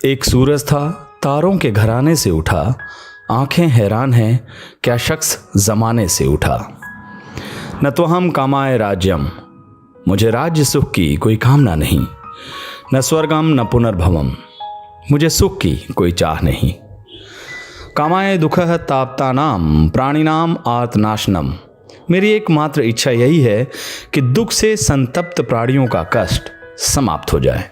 एक सूरज था, तारों के घराने से उठा, आंखें हैरान हैं क्या शख्स ज़माने से उठा। न तो हम कामाए राज्यम, मुझे राज्य सुख की कोई कामना नहीं। न स्वर्गम न पुनर्भवम, मुझे सुख की कोई चाह नहीं। कामाए दुखः ताप्तानाम प्राणिनाम आर्तनाशनम, मेरी एकमात्र इच्छा यही है कि दुख से संतप्त प्राणियों का कष्ट समाप्त हो जाए।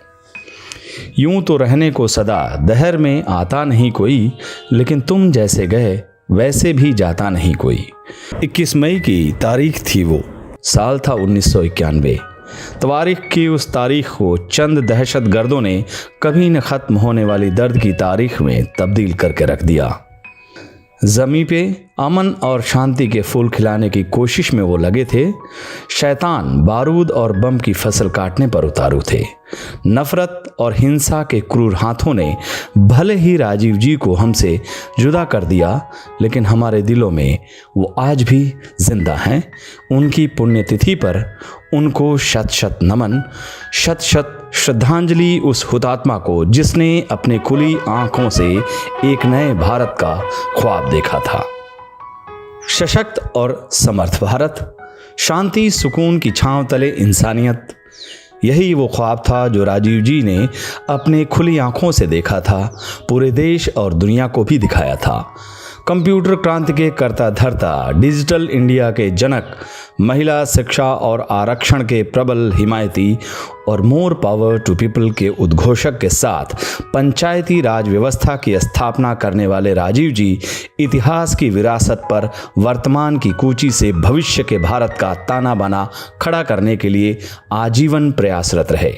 यूं तो रहने को सदा दहर में आता नहीं कोई, लेकिन तुम जैसे गए वैसे भी जाता नहीं कोई। 21 मई की तारीख थी वो, साल था 1991। तवारीख की उस तारीख को चंद दहशत गर्दों ने कभी न ख़त्म होने वाली दर्द की तारीख में तब्दील करके रख दिया। ज़मीं पे अमन और शांति के फूल खिलाने की कोशिश में वो लगे थे। शैतान बारूद और बम की फसल काटने पर उतारू थे। नफरत और हिंसा के क्रूर हाथों ने भले ही राजीव जी को हमसे जुदा कर दिया, लेकिन हमारे दिलों में वो आज भी जिंदा हैं। उनकी पुण्यतिथि पर उनको शत शत नमन, शत शत श्रद्धांजलि उस हुतात्मा को जिसने अपने खुली आंखों से एक नए भारत का ख्वाब देखा था। सशक्त और समर्थ भारत, शांति सुकून की छांव तले इंसानियत, यही वो ख्वाब था जो राजीव जी ने अपने खुली आंखों से देखा था, पूरे देश और दुनिया को भी दिखाया था। कंप्यूटर क्रांति के कर्ता धर्ता, डिजिटल इंडिया के जनक, महिला शिक्षा और आरक्षण के प्रबल हिमायती और मोर पावर टू पीपल के उद्घोषक के साथ पंचायती राज व्यवस्था की स्थापना करने वाले राजीव जी इतिहास की विरासत पर वर्तमान की कूची से भविष्य के भारत का ताना बाना खड़ा करने के लिए आजीवन प्रयासरत रहे।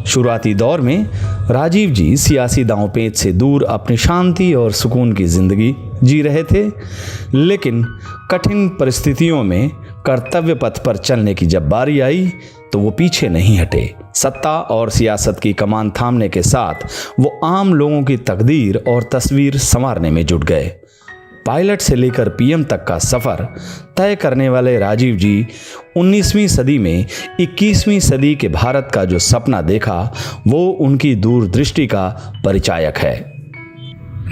शुरुआती दौर में राजीव जी सियासी दांवपेच से दूर अपनी शांति और सुकून की जिंदगी जी रहे थे, लेकिन कठिन परिस्थितियों में कर्तव्य पथ पर चलने की जब बारी आई तो वो पीछे नहीं हटे। सत्ता और सियासत की कमान थामने के साथ वो आम लोगों की तकदीर और तस्वीर संवारने में जुट गए। पायलट से लेकर पीएम तक का सफ़र तय करने वाले राजीव जी 19वीं सदी में 21वीं सदी के भारत का जो सपना देखा, वो उनकी दूरदृष्टि का परिचायक है।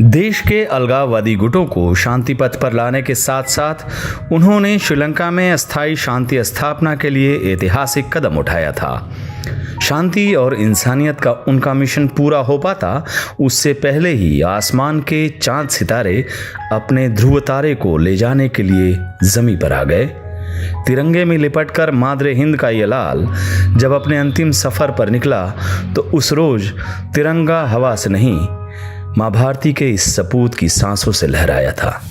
देश के अलगाववादी गुटों को शांति पथ पर लाने के साथ साथ उन्होंने श्रीलंका में अस्थायी शांति स्थापना के लिए ऐतिहासिक कदम उठाया था। शांति और इंसानियत का उनका मिशन पूरा हो पाता उससे पहले ही आसमान के चांद सितारे अपने ध्रुव तारे को ले जाने के लिए जमीन पर आ गए। तिरंगे में लिपटकर मादरे हिंद का ये लाल जब अपने अंतिम सफर पर निकला तो उस रोज तिरंगा हवा से नहीं, मां भारती के इस सपूत की सांसों से लहराया था।